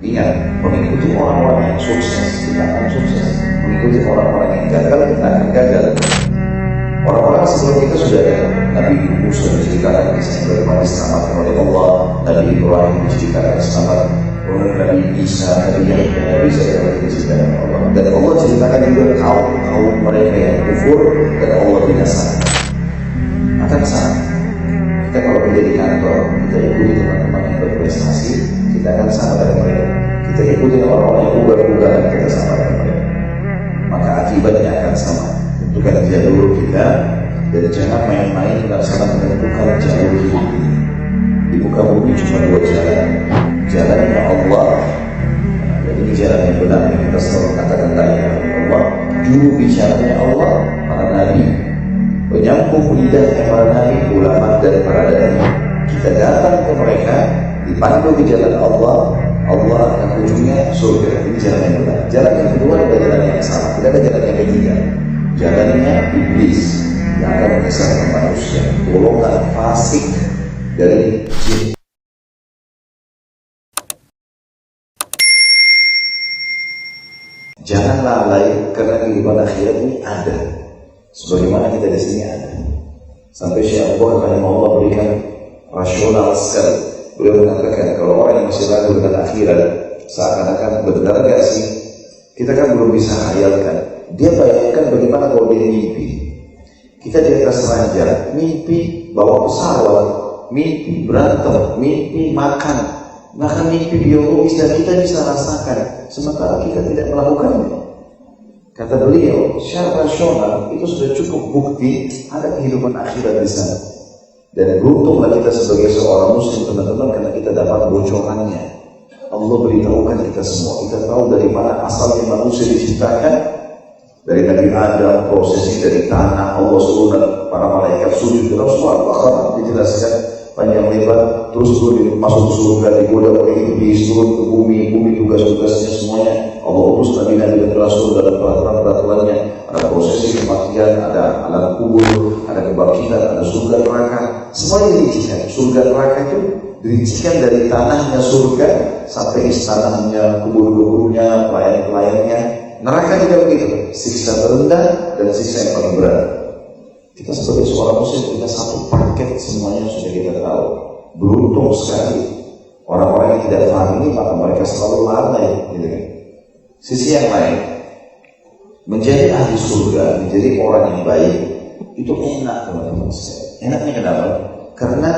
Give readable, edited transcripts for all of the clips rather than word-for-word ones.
Ingat, mengikuti orang-orang yang sukses kita akan sukses, mengikuti orang-orang yang gagal kita akan gagal. Orang-orang sebelum kita sudah ada. Nabi Musa diceritakan kisahnya bagaimana diselamatkan oleh Allah, Nabi Ibrahim diceritakan selamat, Nabi Isa, Nabi Yahya, Nabi Isa diceritakan oleh Allah. Dan Allah ceritakan juga kaum mereka yang kufur dan Allah binasakan. Akan sama. Kita kalau kerja di kantor, kita ikuti teman-teman yang berprestasi, kita akan sama dengan mereka. Kita ikuti orang-orang yang ugal-ugalan, kita sama dengan mereka. Maka akibatnya akan sama. Tentukan jalur kita dan jangan main-main dengan salah menentukan jalur hidup ini. Di muka bumi cuma dua jalan. Jalannya Allah, dan ini jalan yang benar yang kita selalu katakan tadi Allah. Juru bicaranya Allah, para nabi. Penyambung lidahnya para nabi, ulama dan para dai. Kita datang ke mereka, dipandu di jalan Allah. Allah akan ujungnya surga. Ini jalan yang benar. Jalan yang kedua adalah jalan yang salah. Tidak ada jalan yang ketiga. Jalannya iblis yang akan menyesatkan manusia, golongan fasik dari jin. Jangan lalai karena kehidupan akhirat ini ada. Sebagaimana kita di sini ada. Sampai Syekh Abu Bakar Allah berikan rasional sekali. Beliau mengatakan kalau orang yang masih ragu dengan akhirat seakan-akan benar gak sih? Kita kan belum bisa hayalkan. Dia bayangkan bagaimana kalau dia mimpi. Kita di atas ranjang, mimpi bawa pesawat, mimpi berantem, mimpi makan, bahkan mimpi biologis dan kita bisa rasakan. Sementara kita tidak melakukannya. Kata beliau, secara rasional itu sudah cukup bukti ada kehidupan akhirat di sana. Dan beruntunglah kita sebagai seorang muslim teman-teman karena kita dapat bocorannya. Allah beritahukan kita semua. Kita tahu dari mana asalnya manusia diciptakan. Dari Nabi Adam, prosesnya dari tanah, Allah suruh dan para malaikat sujud. Dalam surah Al-Baqarah dijelaskan panjang lebar. Terus masuk surga, digoda oleh iblis, turun ke bumi, bumi tugas-tugasnya semuanya. Allah urus Nabi dan Rasul dalam peraturan-peraturannya. Ada prosesi kematian, ada alam kubur, ada kebangkitan, ada surga neraka. Semuanya diricikan. Surga neraka itu diricikan dari tanahnya surga sampai istananya, kubur-kuburnya, pelayan-pelayannya. Neraka juga begitu, siksa terendah dan siksa yang paling berat. Kita sebagai seorang muslim, kita satu paket semuanya sudah kita tahu. Beruntung sekali orang-orang yang tidak paham ini, maka mereka selalu lalai. Gitu kan? Sisi yang lain, menjadi ahli surga, menjadi orang yang baik, itu enak teman-teman. Enaknya kenapa? Karena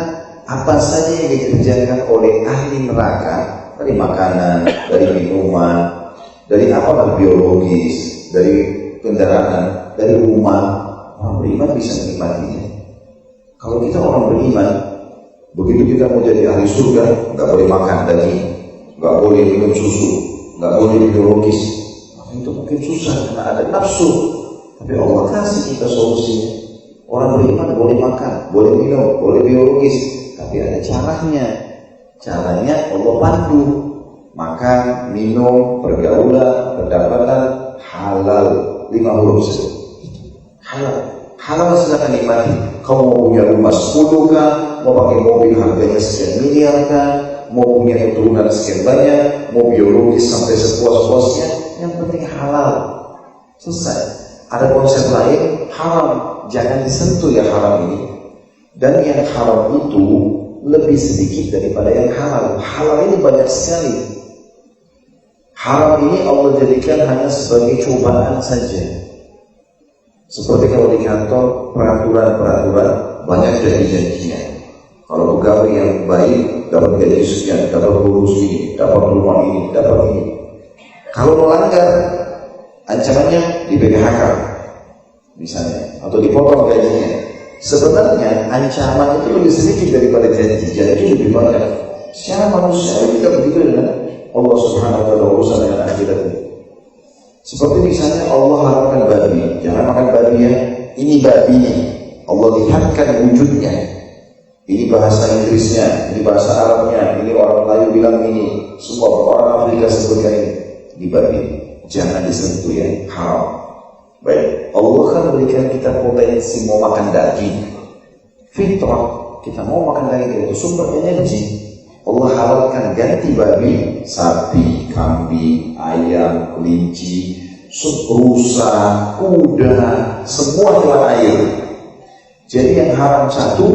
apa saja yang dikerjakan oleh ahli neraka, dari makanan, dari minuman, dari apa biologis, dari kendaraan, dari rumah, orang beriman bisa menikmatinya. Kalau kita orang beriman, begitu kita mau jadi ahli surga, nggak boleh makan daging, nggak boleh minum susu, nggak boleh biologis. Maka itu mungkin susah karena ada nafsu. Tapi Allah kasih kita solusinya. Orang beriman boleh makan, boleh minum, boleh biologis, tapi ada caranya. Caranya Allah pandu. Makan, minum, pergaulan, pendapatan halal 5 huruf saja. Halal, halal silakan nikmati. Kamu mau punya rumah 10 kah? Mau pakai mobil harganya sekian miliar kah? Mau punya keturunan sekian banyak? Mau biologis sampai sepuas-puasnya? Yang penting halal. Selesai. Ada konsep lain, haram. Jangan disentuh ya haram ini. Dan yang haram itu lebih sedikit daripada yang halal. Halal ini banyak sekali. Haram ini Allah jadikan hanya sebagai cobaan saja. Seperti kalau di kantor peraturan-peraturan banyak janji-janjinya. Kalau pegawai yang baik dapat gaji sekian, dapat bonus ini, dapat rumah ini, dapat ini. Kalau melanggar, ancamannya di PHK misalnya, atau dipotong gajinya. Sebenarnya ancaman itu lebih sedikit daripada janji. Janji lebih banyak. Secara manusia kita begitu dengan Allah Subhanahu wa ta'ala urusan dengan akhirat ini. Seperti misalnya Allah haramkan babi, jangan makan babi ya. Ini babinya, Allah lihatkan wujudnya. Ini bahasa Inggrisnya, ini bahasa Arabnya, ini orang Melayu bilang ini, semua orang Afrika sebutkan ini. Ini babi, jangan disentuh ya, haram. Baik, Allah kan berikan kita potensi mau makan daging. Fitrah, kita mau makan daging itu sumber energi. Allah halalkan ganti babi, sapi, kambing, ayam, kelinci, rusa, kuda, semua telan air. Jadi yang haram satu,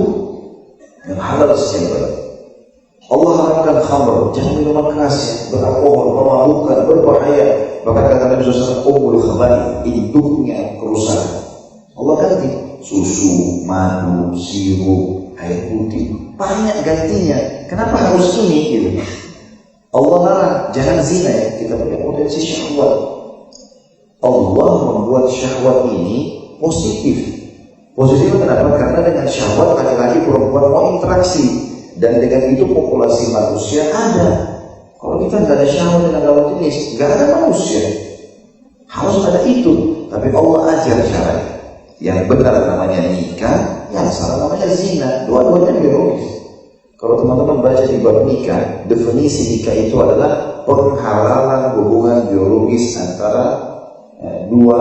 yang halal sekian. Allah haramkan khamr, jangan minuman keras, beralkohol, memabukkan, berbahaya. Bahkan kata Nabi SAW, ummul khaba'ith, induknya kerusakan. Allah ganti susu, madu, sirup, air putih, banyak gantinya. Kenapa harus ini? Gitu. Allah larang, jangan zina ya. Kita punya potensi syahwat. Allah membuat syahwat ini positif. Positif kenapa? Karena dengan syahwat laki-laki perempuan mau interaksi. Dan dengan itu populasi manusia ada. Kalau kita nggak ada syahwat dengan lawan jenis, nggak ada manusia. Harus ada itu. Tapi Allah ajar caranya. Yang benar namanya nikah, yang salah namanya zina. Dua-duanya biologis. Kalau teman-teman baca di bab nikah, definisi nikah itu adalah penghalalan hubungan biologis antara dua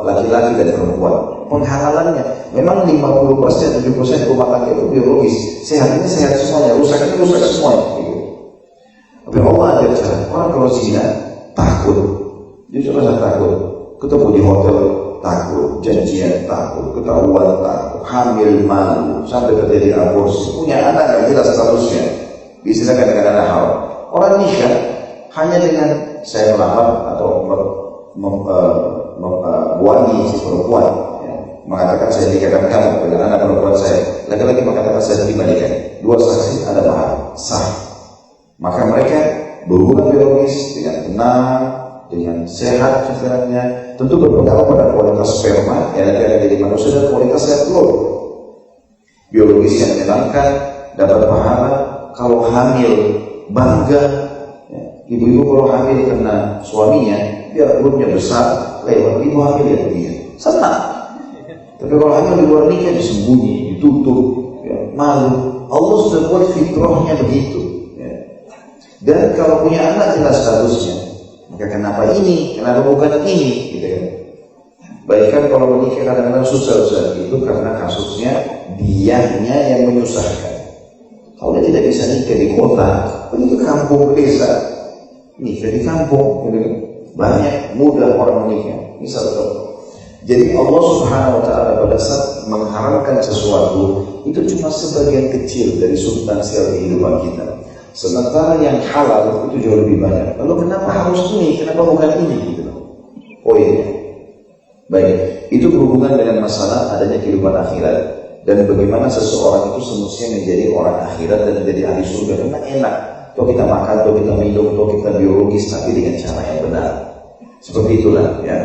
laki-laki dan perempuan. Penghalalannya memang 50%, 70% rumah tangga itu biologis. Sehatnya sehat semuanya, rusaknya rusak semuanya. Tapi Allah ada cara. Orang kalau zina takut, jujur rasa takut. Ketemu di hotel takut, janjian takut, ketahuan takut, hamil malu, sampai terjadi aborsi, punya anak nggak jelas statusnya. Bisa kadang-kadang ada hal. Orang nikah hanya dengan saya melamar atau wangi si perempuan ya, mengatakan saya nikahkan kamu dengan anak perempuan saya, laki-laki mengatakan saya terima nikah, dua saksi ada mahar sah, maka mereka berhubungan biologis dengan tenang, dengan sehat sebenarnya, tentu berpengaruh pada kualitas sperma yang nanti akan jadi manusia dan kualitas sel telur. Biologis yang menyenangkan, dapat pahala. Kalau hamil bangga ya, ibu-ibu kalau hamil karena suaminya biar perutnya besar, lewat ibu hamil ya dia senang. Tapi kalau hamil di luar nikah disembunyi, ditutup, ya, malu. Allah sudah buat fitrahnya begitu. Ya. Dan kalau punya anak jelas statusnya. Maka kenapa ini? Kenapa bukan ini? Gitu kan? Bahkan kalau menikah kadang-kadang susah itu karena kasusnya dianya yang menyusahkan. Kalau dia tidak bisa nikah di kota, pergi ke kampung, ke desa, nikah di kampung. Gitu kan? Banyak mudah orang menikah. Misal contoh. Jadi Allah Subhanahu Wa Taala pada saat mengharamkan sesuatu itu cuma sebagian kecil dari substansial kehidupan kita. Sementara yang halal itu jauh lebih banyak. Lalu kenapa harus ini? Kenapa bukan ini? Gitu. Oh iya. Baik, itu berhubungan dengan masalah adanya kehidupan akhirat dan bagaimana seseorang itu semestinya menjadi orang akhirat dan menjadi ahli surga. Karena enak. Toh kita makan, toh kita minum, toh kita biologis, tapi dengan cara yang benar. Seperti itulah ya.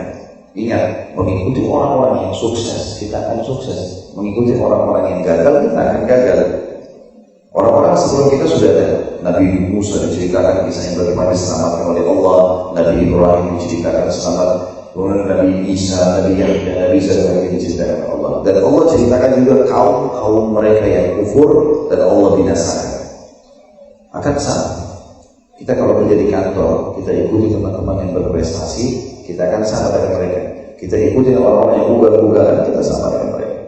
Ingat, mengikuti orang-orang yang sukses, kita akan sukses. Mengikuti orang-orang yang gagal, kita akan gagal. Orang-orang sebelum kita sudah ada. Nabi Musa diceritakan kisahnya bagaimana diselamatkan oleh Allah, Nabi Ibrahim diceritakan selamat, kemudian Nabi Isa, Nabi Yahya, Nabi Isa diceritakan oleh Allah. Dan Allah ceritakan juga kaum mereka yang kufur dan Allah binasakan. Akan sama. Kita kalau kerja di kantor, kita ikuti teman-teman yang berprestasi, kita akan sama dengan mereka. Kita ikuti orang-orang yang ugal-ugalan, kita sama dengan mereka.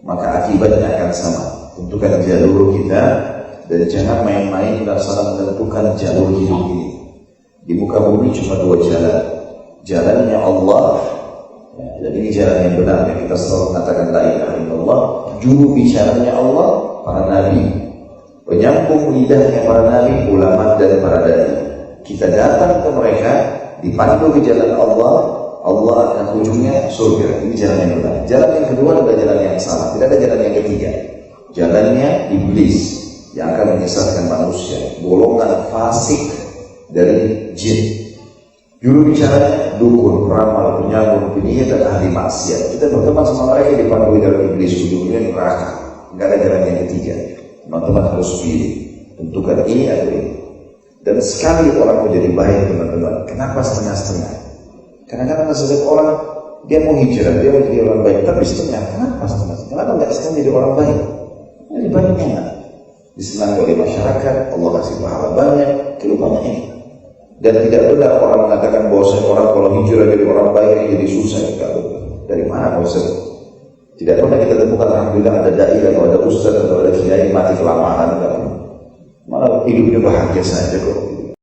Maka akibatnya akan sama. Tentukan jalur kita dan jangan main-main dan salah menentukan jalur hidup ini. Di muka bumi cuma dua jalan. Jalannya Allah, ya, dan ini jalan yang benar yang kita selalu mengatakan la ilaha illallah. Juru bicaranya Allah, para nabi. Penyambung lidahnya para nabi, ulama dan para dai. Kita datang ke mereka, dipandu ke jalan Allah, Allah akan ujungnya surga. Ini jalan yang benar. Jalan yang kedua adalah jalan yang salah. Tidak ada jalan yang ketiga. Jalannya iblis yang akan menyesatkan manusia, golongan fasik dari jin. Juru bicaranya dukun, ramal, penyambung, penyihir dan ahli maksiat. Kita berteman sama mereka dipandu dalam iblis, ujungnya neraka. Enggak ada jalan yang ketiga. Teman-teman harus pilih, tentukan ini atau ini. Dan sekali orang menjadi baik teman-teman, kenapa setengah-setengah? Kadang-kadang setiap orang dia mau hijrah, dia mau jadi orang baik, tapi setengah. Kenapa setengah? Kenapa nggak setengah jadi orang baik? Jadi banyak enak. Disenangi oleh masyarakat, Allah kasih pahala banyak, kehidupannya ini. Dan tidak benar orang mengatakan bahwa orang kalau hijrah jadi orang baik jadi susah. Dari mana Ustaz? Tidak pernah kita temukan alhamdulillah ada dai atau ada ustaz atau ada kiai mati kelamaan. Malah hidupnya bahagia saja kok.